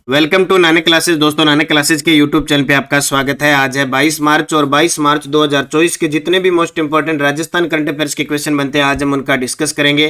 Welcome to Nanak classes. दोस्तों, Nanak classes के YouTube channel पे आपका स्वागत है। आज है 22 मार्च और 22 मार्च 2024 के जितने भी most important Rajasthan current affairs के क्वेश्चन बनते हैं आज हम उनका डिस्कस करेंगे।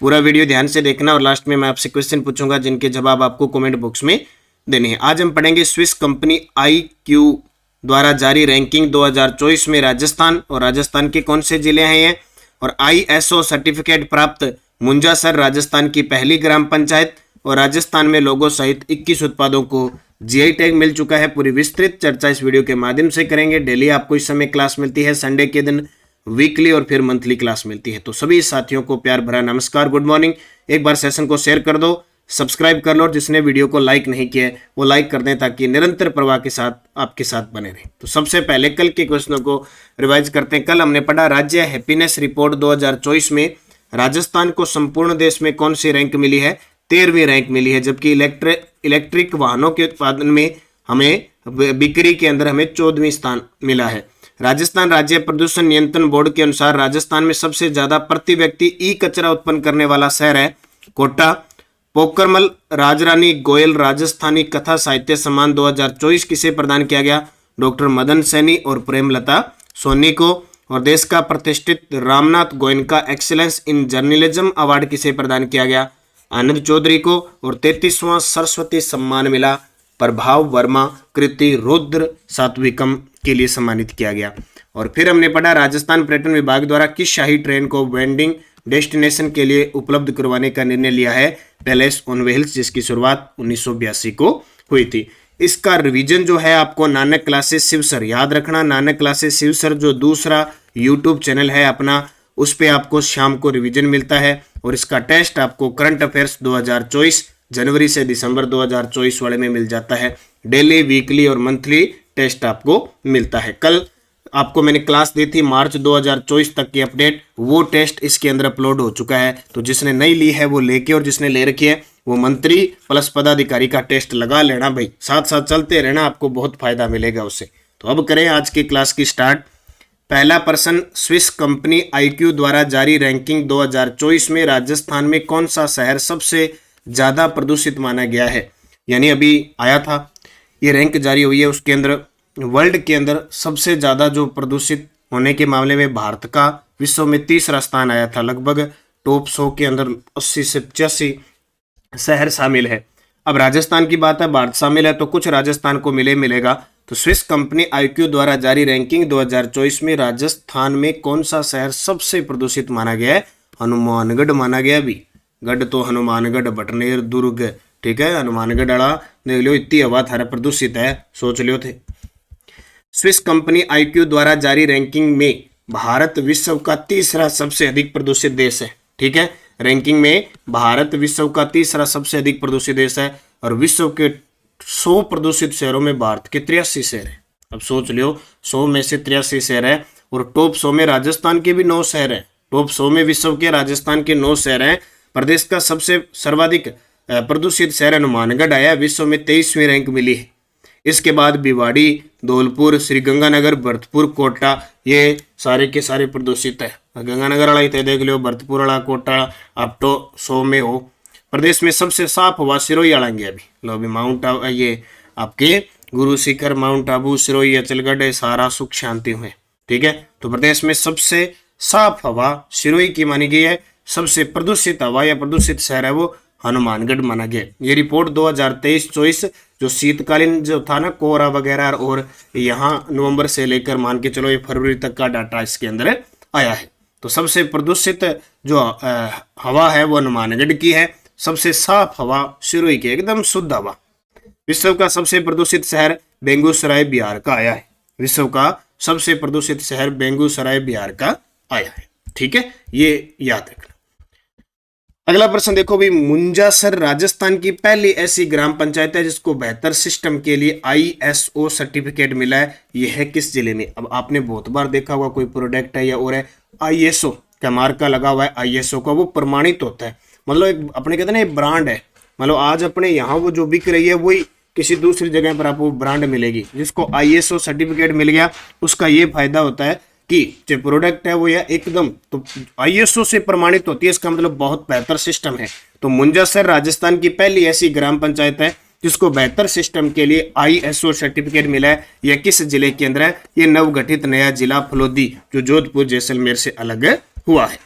पूरा वीडियो ध्यान से देखना और लास्ट में मैं आपसे क्वेश्चन पूछूंगा जिनके जवाब आपको कमेंट बॉक्स में देने हैं। आज हम पढ़ेंगे स्विस कंपनी IQ द्वारा जारी रैंकिंग 2024 में राजस्थान के कौन से जिले हैं ये, और ISO सर्टिफिकेट प्राप्त मुंजासर राजस्थान की पहली ग्राम पंचायत, और राजस्थान में लोगो सहित 21 उत्पादों को GI टैग मिल चुका है। पूरी विस्तृत चर्चा इस वीडियो के माध्यम से करेंगे। डेली आपको इस समय क्लास मिलती है, संडे के दिन वीकली और फिर मंथली क्लास मिलती है। तो सभी साथियों को प्यार भरा नमस्कार, गुड मॉर्निंग। एक बार सेशन को शेयर कर दो, सब्सक्राइब कर लो, और जिसने वीडियो को लाइक नहीं किया है वो लाइक कर दें ताकि निरंतर प्रवाह के साथ आपके साथ बने रहे। तो सबसे पहले कल के क्वेश्चनों को रिवाइज करते हैं। कल हमने पढ़ा राज्य हैप्पीनेस रिपोर्ट 2024 में राजस्थान को संपूर्ण देश में कौन सी रैंक मिली है? 13वीं रैंक मिली है। जबकि इलेक्ट्रिक वाहनों के उत्पादन में हमें बिक्री के अंदर हमें 14वीं स्थान मिला है। राजस्थान राज्य प्रदूषण नियंत्रण बोर्ड के अनुसार राजस्थान में सबसे ज्यादा प्रति व्यक्ति ई कचरा उत्पन्न करने वाला शहर है कोटा। पोकरमल राजरानी गोयल राजस्थानी कथा साहित्य सम्मान 2024 किसे प्रदान किया गया? डॉक्टर मदन सैनी और प्रेमलता सोनी को। और देश का प्रतिष्ठित Ramnath Goenka excellence in journalism award किसे प्रदान किया गया? आनंद चौधरी को। और 33वां सरस्वती सम्मान मिला प्रभाव वर्मा कृति रुद्र सात्विकम के लिए सम्मानित किया गया। और फिर हमने पढ़ा राजस्थान पर्यटन विभाग द्वारा किस शाही ट्रेन को वेंडिंग डेस्टिनेशन के लिए उपलब्ध करवाने का निर्णय लिया है? पैलेस ऑन व्हील्स, जिसकी शुरुआत 1982 को हुई थी। इसका रिवीजन जो है आपको नानक क्लासेस शिवसर, याद रखना नानक क्लासेस शिवसर जो दूसरा यूट्यूब चैनल है अपना, उस पे आपको शाम को रिवीजन मिलता है। और इसका टेस्ट आपको करंट अफेयर्स 2024 जनवरी से दिसंबर 2024 वाले में मिल जाता है। डेली, वीकली और मंथली टेस्ट आपको मिलता है। कल आपको मैंने क्लास दी थी मार्च 2024 तक की अपडेट, वो टेस्ट इसके अंदर अपलोड हो चुका है। तो जिसने नहीं ली है वो लेके, और जिसने ले रखी है वो मंत्री प्लस पदाधिकारी का टेस्ट लगा लेना भाई, साथ साथ चलते रहना, आपको बहुत फायदा मिलेगा उससे। तो अब करें आज की क्लास की स्टार्ट। पहला प्रश्न, स्विस कंपनी IQ द्वारा जारी रैंकिंग 2024 में राजस्थान में कौन सा शहर सबसे ज्यादा प्रदूषित माना गया है? यानी अभी आया था ये रैंक जारी हुई है, उसके अंदर वर्ल्ड के अंदर सबसे ज्यादा जो प्रदूषित होने के मामले में भारत का विश्व में तीसरा स्थान आया था। लगभग टॉप 100 के अंदर 80 से 85 शहर शामिल है। अब राजस्थान की बात है, भारत शामिल है तो कुछ राजस्थान को मिलेगा। तो स्विस कंपनी IQ द्वारा जारी रैंकिंग 2024 में राजस्थान में कौन सा शहर सबसे प्रदूषित माना गया है? हनुमानगढ़ माना गया। भी गढ़ तो हनुमानगढ़, बटनेर, दुर्ग, ठीक है, हनुमानगढ़ अड़ा देख लो, इतनी हवा थारा प्रदूषित है, सोच लियो थे। स्विस कंपनी IQ द्वारा जारी रैंकिंग में भारत विश्व का तीसरा सबसे अधिक प्रदूषित देश है। ठीक है, रैंकिंग में भारत विश्व का तीसरा सबसे अधिक प्रदूषित देश है। और विश्व के 100 प्रदूषित शहरों में भारत के 83 शहर है। अब सोच लियो, 100 में से 83 शहर है, और टॉप 100 में राजस्थान के भी 9 शहर हैं। टॉप 100 में विश्व के राजस्थान के 9 शहर हैं। प्रदेश का सबसे सर्वाधिक प्रदूषित शहर हनुमानगढ़ आया, विश्व में 23वीं रैंक मिली है। इसके बाद भिवाड़ी, धौलपुर, श्रीगंगानगर, भरतपुर, कोटा, ये सारे के सारे प्रदूषित है। गंगानगर वाला ही देख लो, भरतपुर वाला, कोटा आप तो 100 में हो। प्रदेश में सबसे साफ हवा सिरोही आएंगे। अभी लो, अभी माउंट आबू, ये आपके गुरु शिखर, माउंट आबू, सिरोही, अचलगढ़, सारा सुख शांति हुए। ठीक है, तो प्रदेश में सबसे साफ हवा सिरोही की मानी गई है। सबसे प्रदूषित हवा या प्रदूषित शहर है वो हनुमानगढ़ माना गया। ये रिपोर्ट 2023-24 जो शीतकालीन जो था ना, कोहरा वगैरह, और यहाँ नवंबर से लेकर मान के चलो ये फरवरी तक का डाटा इसके अंदर आया है। तो सबसे प्रदूषित जो हवा है वो हनुमानगढ़ की है। सबसे साफ हवा सिरोही की, एकदम शुद्ध हवा। विश्व का सबसे प्रदूषित शहर बेगूसराय बिहार का आया है। विश्व का सबसे प्रदूषित शहर बेगूसराय बिहार का आया है। ठीक है, ये याद रखना। अगला प्रश्न देखो भी, मुंजासर राजस्थान की पहली ऐसी ग्राम पंचायत है जिसको बेहतर सिस्टम के लिए ISO सर्टिफिकेट मिला है। यह है किस जिले में? अब आपने बहुत बार देखा होगा कोई प्रोडक्ट है या और है, ISO का मार्का लगा हुआ है, ISO का, वो प्रमाणित होता है। मतलब एक अपने कहते हैं ना, एक ब्रांड है। मतलब आज अपने यहाँ वो जो बिक रही है वही किसी दूसरी जगह पर आपको ब्रांड मिलेगी। जिसको ISO सर्टिफिकेट मिल गया उसका ये फायदा होता है कि जो प्रोडक्ट है वो यह एकदम तो ISO से प्रमाणित होती है। इसका मतलब बहुत बेहतर सिस्टम है। तो मुंजासर राजस्थान की पहली ऐसी ग्राम पंचायत है जिसको बेहतर सिस्टम के लिए ISO सर्टिफिकेट मिला है, यह किस जिले के अंदर है? ये नवगठित नया जिला फलोदी, जो जोधपुर जैसलमेर से अलग हुआ है।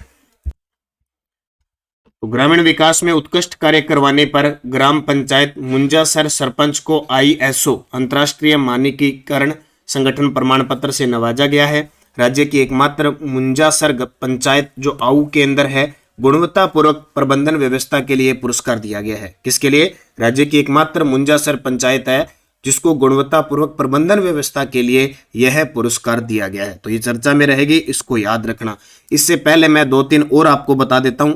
तो ग्रामीण विकास में उत्कृष्ट कार्य करवाने पर ग्राम पंचायत मुंजासर सरपंच को ISO अंतर्राष्ट्रीय मानकीकरण संगठन प्रमाण पत्र से नवाजा गया है। राज्य की एकमात्र मुंजासर पंचायत जो आऊ के अंदर है, गुणवत्तापूर्वक प्रबंधन व्यवस्था के लिए पुरस्कार दिया गया है। किसके लिए? राज्य की एकमात्र मुंजासर पंचायत है जिसको गुणवत्तापूर्वक प्रबंधन व्यवस्था के लिए यह पुरस्कार दिया गया है। तो ये चर्चा में रहेगी, इसको याद रखना। इससे पहले मैं 2-3 और आपको बता देता हूं।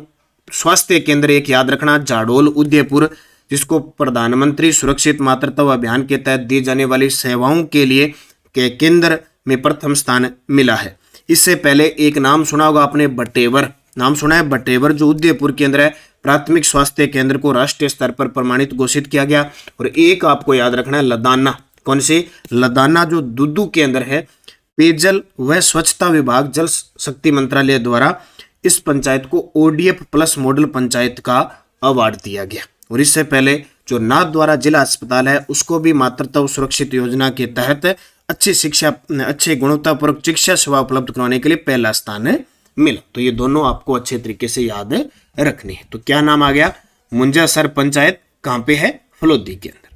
स्वास्थ्य केंद्र एक याद रखना, जाडोल उदयपुर, जिसको प्रधानमंत्री सुरक्षित मातृत्व अभियान के तहत दी जाने वाली सेवाओं के लिए के केंद्र में प्रथम स्थान मिला है। इससे पहले एक नाम सुना होगा आपने, बटेवर, नाम सुना है बटेवर, जो उदयपुर केंद्र है। प्राथमिक स्वास्थ्य केंद्र को राष्ट्रीय स्तर पर प्रमाणित घोषित किया गया। और एक आपको याद रखना है लदाना, कौन सी? लदाना, जो दुद्दू के अंदर है। पेयजल व स्वच्छता विभाग जल शक्ति मंत्रालय द्वारा इस पंचायत को ODF प्लस मॉडल पंचायत का अवार्ड दिया गया। और इससे पहले जो नाथ द्वारा जिला अस्पताल है, उसको भी मातृत्व सुरक्षित योजना के तहत अच्छे गुणवत्तापूर्वक चिकित्सा सेवा उपलब्ध कराने के लिए पहला स्थान मिला। तो ये दोनों आपको अच्छे तरीके से याद रखनी है। तो क्या नाम आ गया? मुंजासर पंचायत कहां पे है? फलोदी के अंदर।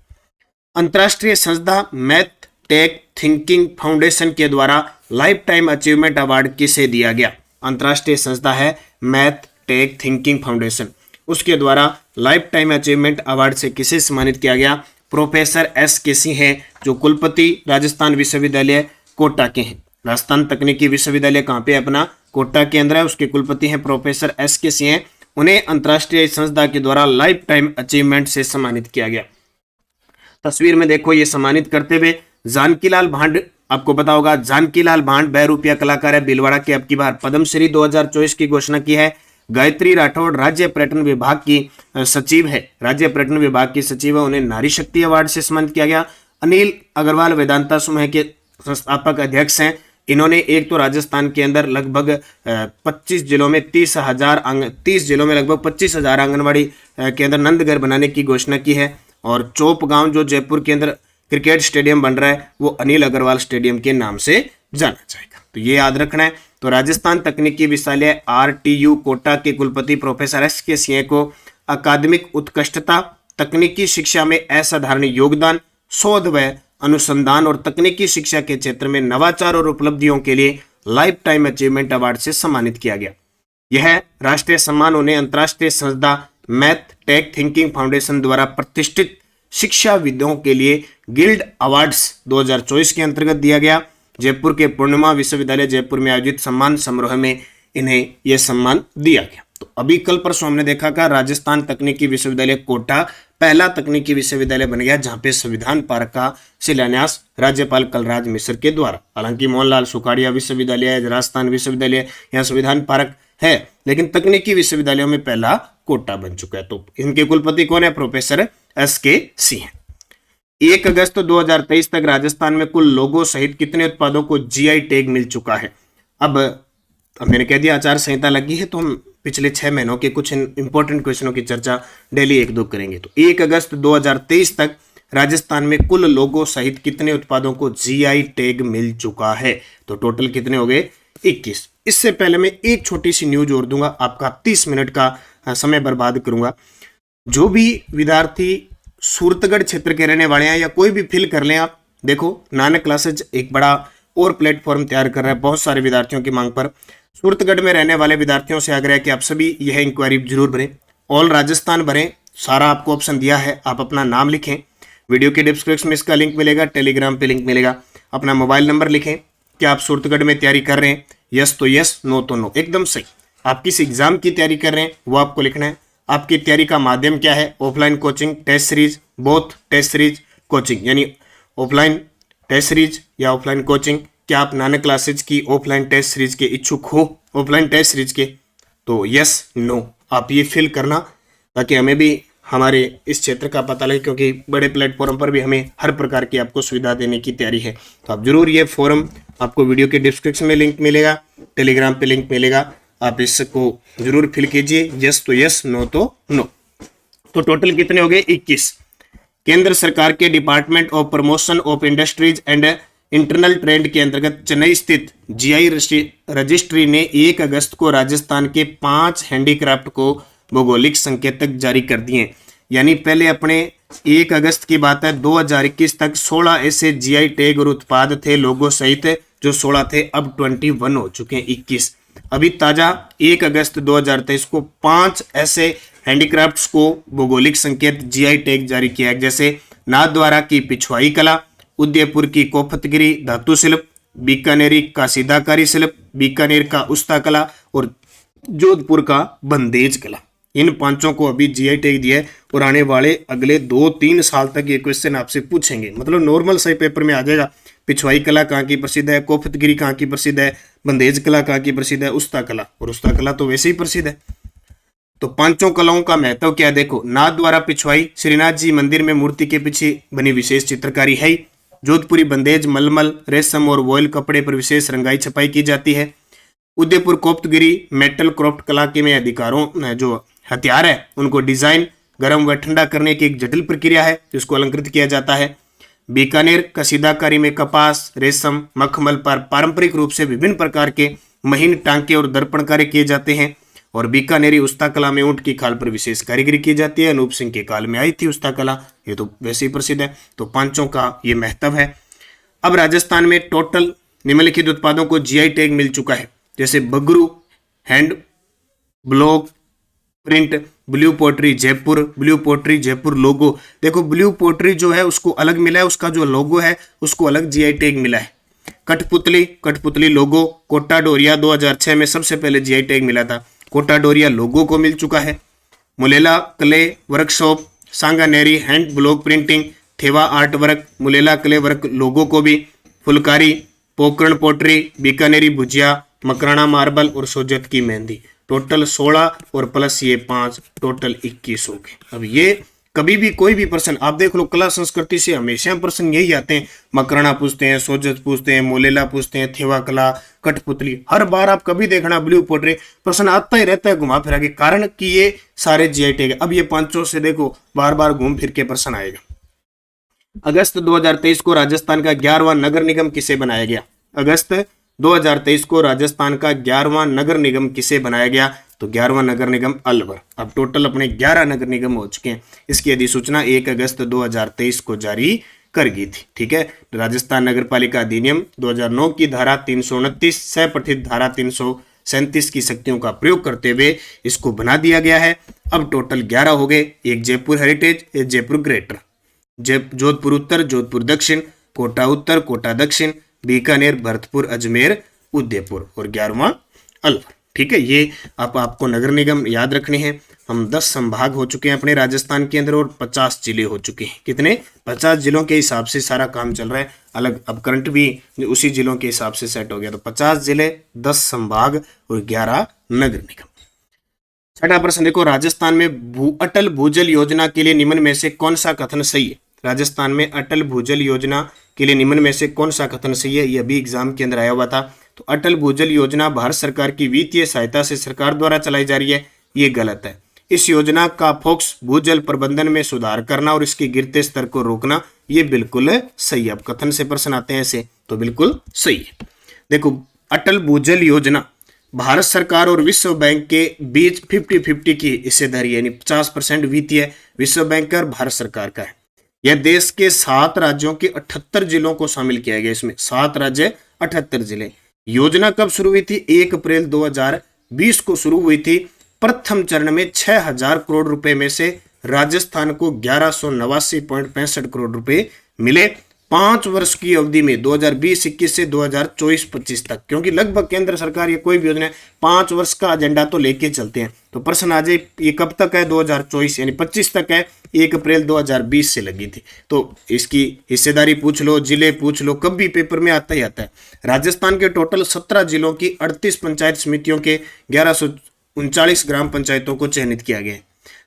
अंतरराष्ट्रीय संस्था मैथ टेक थिंकिंग फाउंडेशन के द्वारा लाइफ टाइम अचीवमेंट अवार्ड किसे दिया गया? अंतरराष्ट्रीय संस्था है मैथ टेक थिंकिंग फाउंडेशन, उसके द्वारा लाइफ टाइम अचीवमेंट अवार्ड से किसे सम्मानित किया गया? प्रोफेसर SK सिंह है, जो कुलपति राजस्थान विश्वविद्यालय कोटा के हैं। राजस्थान तकनीकी विश्वविद्यालय कहाँ पे? अपना कोटा के अंदर है। उसके कुलपति हैं प्रोफेसर SK सिंह हैं। उन्हें अंतरराष्ट्रीय संस्था के द्वारा लाइफ टाइम अचीवमेंट से सम्मानित किया गया। तस्वीर में देखो, ये सम्मानित करते हुए जानकीलाल भांड, आपको पता होगा जानकीलाल भांड बहरूपिया कलाकार है, भीलवाड़ा के। अब की बार पद्मश्री 2024 की घोषणा की है। गायत्री राठौड़ राज्य पर्यटन विभाग की सचिव है, राज्य पर्यटन विभाग की सचिव है। उन्हें नारी शक्ति अवार्ड से सम्मानित किया गया। अनिल अग्रवाल वेदांता समूह के संस्थापक अध्यक्ष हैं। इन्होंने एक तो राजस्थान के अंदर लगभग 25 जिलों में 30 जिलों में लगभग 25,000 आंगनबाड़ी केंद्र नंदघर बनाने की घोषणा की है। और चौप गांव जो जयपुर के अंदर क्रिकेट स्टेडियम बन रहा है, वो अनिल अग्रवाल स्टेडियम के नाम से जाना जाएगा। तो ये याद रखना है। तो राजस्थान तकनीकी विश्वविद्यालय RTU कोटा के कुलपति प्रोफेसर SK सिंह को अकादमिक उत्कृष्टता, तकनीकी शिक्षा में असाधारण योगदान, शोध व अनुसंधान और तकनीकी शिक्षा के क्षेत्र में नवाचार और उपलब्धियों के लिए लाइफ टाइम अचीवमेंट अवार्ड से सम्मानित किया गया। यह राष्ट्रीय सम्मान उन्हें अंतर्राष्ट्रीय संस्था मैथ टेक थिंकिंग फाउंडेशन द्वारा प्रतिष्ठित शिक्षाविदों के लिए गिल्ड अवार्ड्स 2024 के अंतर्गत दिया गया। जयपुर के पूर्णिमा विश्वविद्यालय जयपुर में आयोजित सम्मान समारोह में इन्हें यह सम्मान दिया गया। तो अभी कल परसों हमने देखा का राजस्थान तकनीकी विश्वविद्यालय कोटा पहला तकनीकी विश्वविद्यालय बन गया, जहां पे संविधान पार्क का शिलान्यास राज्यपाल कलराज मिश्र के द्वारा। हालांकि मोहनलाल सुखाड़िया विश्वविद्यालय, राजस्थान विश्वविद्यालय, यहाँ संविधान पार्क है, लेकिन तकनीकी विश्वविद्यालयों में पहला कोटा बन चुका है। तो इनके कुलपति कौन है? Professor SK Singh. 1 अगस्त 2023 तक राजस्थान में कुल लोगों सहित कितने उत्पादों को GI टैग मिल चुका है? अब मैंने कह दिया आचार संहिता लगी है, तो हम पिछले 6 महीनों के कुछ इंपॉर्टेंट क्वेश्चनों की चर्चा डेली 1-2 करेंगे। तो 1 अगस्त 2023 तक राजस्थान में कुल लोगों सहित कितने उत्पादों को GI टैग मिल चुका है? तो टोटल कितने हो गए? 21। इससे पहले मैं एक छोटी सी न्यूज और दूंगा, आपका 30 मिनट का समय बर्बाद करूंगा। जो भी विद्यार्थी सूरतगढ़ क्षेत्र के रहने वाले हैं या कोई भी फिल कर लें आप, देखो नानक क्लासेज एक बड़ा और प्लेटफॉर्म तैयार कर रहा है बहुत सारे विद्यार्थियों की मांग पर। सूरतगढ़ में रहने वाले विद्यार्थियों से आग्रह है कि आप सभी यह इंक्वायरी जरूर भरें, ऑल राजस्थान भरें। सारा आपको ऑप्शन दिया है, आप अपना नाम लिखें, वीडियो के डिस्क्रिप्शन में इसका लिंक मिलेगा, टेलीग्राम पे लिंक मिलेगा। अपना मोबाइल नंबर लिखें कि आप सूरतगढ़ में तैयारी कर रहे हैं, यस तो यस, नो तो नो, एकदम सही। आप किस एग्जाम की तैयारी कर रहे हैं वो आपको लिखना है। आपकी तैयारी का माध्यम क्या है? Offline coaching, test series, both test series coaching, यानी ऑफलाइन टेस्ट सीरीज या ऑफलाइन कोचिंग। क्या आप नानक क्लासेज की ऑफलाइन टेस्ट सीरीज के इच्छुक हो? ऑफलाइन टेस्ट सीरीज के तो यस नो आप ये फिल करना, ताकि हमें भी हमारे इस क्षेत्र का पता लगे, क्योंकि बड़े प्लेटफॉर्म पर भी हमें हर प्रकार की आपको सुविधा देने की तैयारी है। तो आप जरूर ये फॉर्म, आपको वीडियो के डिस्क्रिप्शन में लिंक मिलेगा, टेलीग्राम पे लिंक मिलेगा, आप इसको जरूर फिल कीजिए, यस तो यस, नो तो नो। तो टोटल कितने हो गए? 21। केंद्र सरकार के department of promotion of industries and internal trend के अंतर्गत चेन्नई स्थित जीआई रजिस्ट्री ने 1 अगस्त को राजस्थान के 5 हैंडीक्राफ्ट को भौगोलिक संकेतक जारी कर दिए। यानी पहले अपने 1 अगस्त की बात है, 2021 तक 16 ऐसे जीआई टैग और उत्पाद थे लोगो सहित, जो 16 थे अब 21 हो चुके हैं, 21। अभी ताजा 1 अगस्त 2023 को 5 ऐसे हैंडीक्राफ्ट्स को भौगोलिक संकेत जीआई टैग जारी किया है, जैसे नाथद्वारा की पिछवाई कला, उदयपुर की कोफतगिरी धातु शिल्प, बीकानेरी का सीधाकारी शिल्प, बीकानेर का उस्ता कला और जोधपुर का बंदेज कला। इन 5 को अभी जीआई टैग दिया है और आने वाले अगले 2-3 साल तक ये क्वेश्चन आपसे पूछेंगे, मतलब नॉर्मल सही पेपर में आ जाएगा। पिछवाई कला कहाँ की प्रसिद्ध है, कोफतगिरी कहाँ की प्रसिद्ध है, बंदेज कला कहाँ की प्रसिद्ध है, उस्ता कला, और उस्ता कला तो वैसे ही प्रसिद्ध है। तो 5 कलाओं का महत्व क्या है, देखो, नाथद्वारा पिछवाई श्रीनाथ जी मंदिर में मूर्ति के पीछे बनी विशेष चित्रकारी है। जोधपुरी बंदेज मलमल, रेशम और वॉयल कपड़े पर विशेष रंगाई छपाई की जाती है। उदयपुर कोफ्तगिरी मेटल क्राफ्ट कला के में अधिकारों जो हथियार है उनको डिजाइन, गर्म व ठंडा करने की एक जटिल प्रक्रिया है जिसको अलंकृत किया जाता है। बीकानेर कसीदाकारी में कपास, रेशम, मखमल पर पारंपरिक रूप से विभिन्न प्रकार के महीन टांके और दर्पण कार्य किए जाते हैं। और बीकानेरी उस्ता कला में ऊंट की खाल पर विशेष कारीगरी की जाती है। अनूप सिंह के काल में आई थी उस्ता कला, ये तो वैसे ही प्रसिद्ध है। तो 5 का ये महत्व है। अब राजस्थान में टोटल निम्नलिखित उत्पादों को जीआई टैग मिल चुका है, जैसे Bagru hand block print, blue pottery Jaipur लोगो। देखो ब्लू पोट्री जो है उसको अलग मिला है, उसका जो लोगो है उसको अलग जीआई टैग मिला है। कठपुतली लोगो, कोटा डोरिया 2006 में सबसे पहले जीआई टैग मिला था, कोटा डोरिया लोगो को मिल चुका है। Molela clay workshop, Sanganeri hand block printing, Thewa art work, Molela clay work लोगो को भी, फुलकारी, पोकरण पोट्री, बीकानेरी भुजिया, मकराना मार्बल और सोजत की मेहंदी। टोटल 16 और प्लस ये 5, टोटल 21 हो गए। अब ये कभी भी कोई भी प्रश्न आप देख लो, कला संस्कृति से हमेशा प्रश्न यही आते हैं, मकराना पूछते हैं, सोजत पूछते हैं, मोलेला पूछते हैं, थेवा कला, कठपुतली, हर बार आप कभी देखना ब्लू पोट्री प्रश्न आता ही रहता है घुमा फिरा के, कारण कि ये सारे जीआई टैग है। अब ये 5 से देखो बार बार घूम फिर के प्रश्न आएगा। अगस्त 2023 को राजस्थान का 11वां नगर निगम किसे बनाया गया? अगस्त 2023 को राजस्थान का 11वां नगर निगम किसे बनाया गया? तो 11वां नगर निगम अलवर। अब टोटल अपने 11 नगर निगम हो चुके हैं। इसकी अधिसूचना 1 अगस्त 2023 को जारी कर गई थी। ठीक है, राजस्थान नगर पालिका अधिनियम 2009 की धारा 329 से पठित धारा 337 की शक्तियों का प्रयोग करते हुए इसको बना दिया गया है। अब टोटल 11 हो गए, एक जयपुर हेरिटेज, एक जयपुर ग्रेटर, जोधपुर उत्तर, जोधपुर दक्षिण, कोटा उत्तर, कोटा दक्षिण, बीकानेर, भरतपुर, अजमेर, उदयपुर और 11वां अलवर। ठीक है, ये आपको नगर निगम याद रखने हैं। हम 10 संभाग हो चुके हैं अपने राजस्थान के अंदर और 50 जिले हो चुके हैं। कितने? 50 जिलों के हिसाब से सारा काम चल रहा है अलग। अब करंट भी उसी जिलों के हिसाब से सेट हो गया। तो 50 जिले, 10 संभाग और 11 नगर निगम। छठा प्रश्न देखो, राजस्थान में अटल भूजल योजना के लिए निम्न में से कौन सा कथन सही है? राजस्थान में अटल भूजल योजना के लिए निम्न में से कौन सा कथन सही है? ये अभी एग्जाम के अंदर आया हुआ था। तो अटल भूजल योजना भारत सरकार की वित्तीय सहायता से सरकार द्वारा चलाई जा रही है, ये गलत है। इस योजना का फोकस भूजल प्रबंधन में सुधार करना और इसके गिरते स्तर को रोकना, ये बिल्कुल सही है। अब कथन से प्रश्न आते हैं ऐसे, तो बिल्कुल सही है। देखो, अटल भूजल योजना भारत सरकार और विश्व बैंक के बीच 50-50 की हिस्सेदारी, यानी 50% वित्तीय विश्व बैंक का और भारत सरकार का है। यह देश के 7 राज्यों के 78 जिलों को शामिल किया गया। इसमें 7 राज्य, 78 जिले। योजना कब शुरू हुई थी? 1 अप्रैल 2020 को शुरू हुई थी। प्रथम चरण में 6000 करोड़ रुपए में से राजस्थान को 1189.65 करोड़ रुपए मिले 5 वर्ष की अवधि में, 2020-21 से 2024-25 तक। क्योंकि लगभग केंद्र सरकार ये कोई भी योजना 5 वर्ष का एजेंडा तो लेके चलते हैं। तो प्रश्न आ जाए ये कब तक है? 2024 यानी 25 तक है। 1 अप्रैल 2020 से लगी थी। तो इसकी हिस्सेदारी पूछ लो, जिले पूछ लो, कब भी पेपर में आता ही आता है। राजस्थान के टोटल 17 जिलों की 38 पंचायत समितियों के 1139 ग्राम पंचायतों को चयनित किया गया है।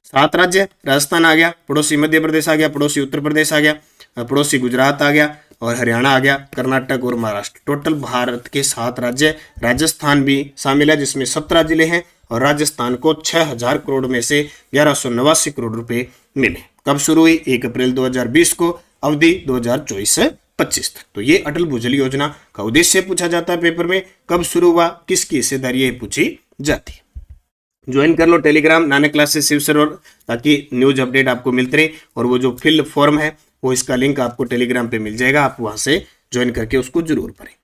7 राज्य, राजस्थान आ गया, पड़ोसी मध्य प्रदेश आ गया, पड़ोसी उत्तर प्रदेश आ गया, पड़ोसी गुजरात आ गया और हरियाणा आ गया, कर्नाटक और महाराष्ट्र। टोटल भारत के 7 राज्य, राजस्थान भी शामिल है जिसमें 17 जिले हैं और राजस्थान को 6000 करोड़ में से 1189 करोड़ रुपए मिले। कब शुरू हुई? 1 अप्रैल 2020 को, अवधि 2024 से 25 तक। तो ये अटल भूजल योजना का उद्देश्य पूछा जाता है पेपर में, कब शुरू हुआ, किसकी हिस्सेदारी ये पूछी जाती है। ज्वाइन कर लो Telegram Nanak classes Shiv sir, और ताकि न्यूज अपडेट आपको मिलते रहे। और वो जो फिल फॉर्म है वो इसका लिंक आपको टेलीग्राम पे मिल जाएगा, आप वहां से ज्वाइन करके उसको जरूर पढ़ें।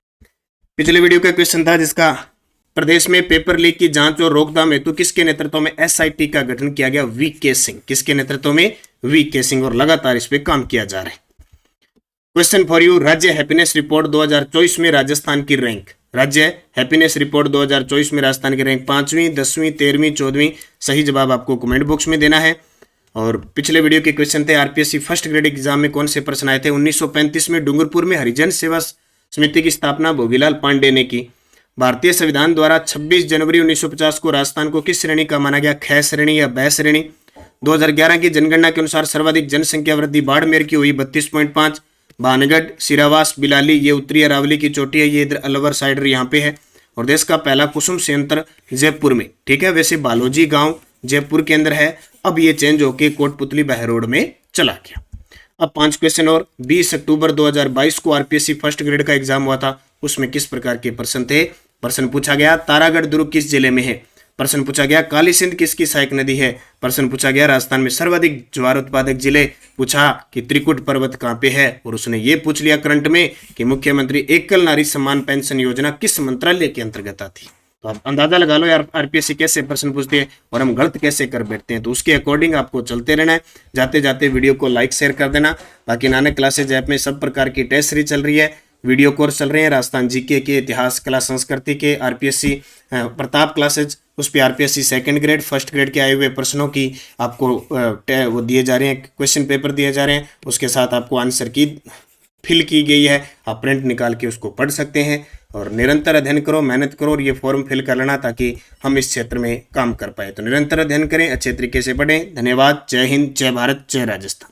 पिछले वीडियो का क्वेश्चन था जिसका प्रदेश में पेपर लीक की जांच और रोकथाम हेतु किसके नेतृत्व में एसआईटी का गठन किया गया? वीके सिंह। किसके नेतृत्व में? वीके सिंह। और लगातार इस पे काम किया जा रहा है। क्वेश्चन फॉर यू, राज्य हैप्पीनेस रिपोर्ट 2024 में राजस्थान की रैंक। राज्य हैप्पीनेस रिपोर्ट 2024 में राजस्थान की रैंक 5वीं, 10वीं, 13वीं, 14वीं। सही जवाब आपको कमेंट बॉक्स में देना है। और पिछले वीडियो के क्वेश्चन थे आरपीएससी फर्स्ट ग्रेड एग्जाम में कौन से प्रश्न आए थे? 1935 में डूंगरपुर में हरिजन सेवा समिति की स्थापना भोगीलाल पांडे ने की। भारतीय संविधान द्वारा 26 जनवरी 1950 को राजस्थान को किस श्रेणी का माना गया? ख श्रेणी या ब श्रेणी। 2011 की जनगणना के अनुसार सर्वाधिक जनसंख्या वृद्धि बाड़मेर की हुई 32.5। भानगढ़, सिरावास, बिलाली ये उत्तरी अरावली की चोटी है, ये इधर अलवर साइड यहाँ पे है। और देश का पहला कुसुम संयंत्र जयपुर में, ठीक है। वैसे बालोजी गांव जयपुर के अंदर है, अब ये चेंज होके कोटपुतली बहरोड में चला गया। अब 5 क्वेश्चन और। 20 अक्टूबर 2022 को आरपीएससी फर्स्ट ग्रेड का एग्जाम हुआ था, उसमें किस प्रकार के प्रश्न थे? प्रश्न पूछा गया तारागढ़ दुर्ग किस जिले में है? प्रश्न पूछा गया काली सिंध किसकी सहायक नदी है? प्रश्न पूछा गया राजस्थान में सर्वाधिक ज्वार उत्पादक जिले। पूछा कि त्रिकुट पर्वत कहाँ पे है? और उसने ये पूछ लिया करंट में कि मुख्यमंत्री एकल नारी सम्मान पेंशन योजना किस मंत्रालय के अंतर्गत आती? तो आप अंदाजा लगा लो यार आरपीएससी कैसे प्रश्न पूछती है और हम गलत कैसे कर बैठते हैं। तो उसके अकॉर्डिंग आपको चलते रहना है। जाते जाते वीडियो को लाइक शेयर कर देना। बाकी नानक क्लासेज ऐप में सब प्रकार की टेस्ट सीरीज चल रही है, वीडियो कोर्स चल रहे हैं, राजस्थान जीके के, इतिहास, कला, संस्कृति के, आरपीएससी प्रताप क्लासेज, उस पर RPSC second grade first grade के आए हुए प्रश्नों की आपको वो दिए जा रहे हैं, क्वेश्चन पेपर दिए जा रहे हैं। उसके साथ आपको आंसर की फिल की गई है, आप प्रिंट निकाल के उसको पढ़ सकते हैं। और निरंतर अध्ययन करो, मेहनत करो और ये फॉर्म फिल कर लेना ताकि हम इस क्षेत्र में काम कर पाए। तो निरंतर अध्ययन करें, अच्छे तरीके से पढ़ें। धन्यवाद। जय हिंद, जय भारत, जय राजस्थान।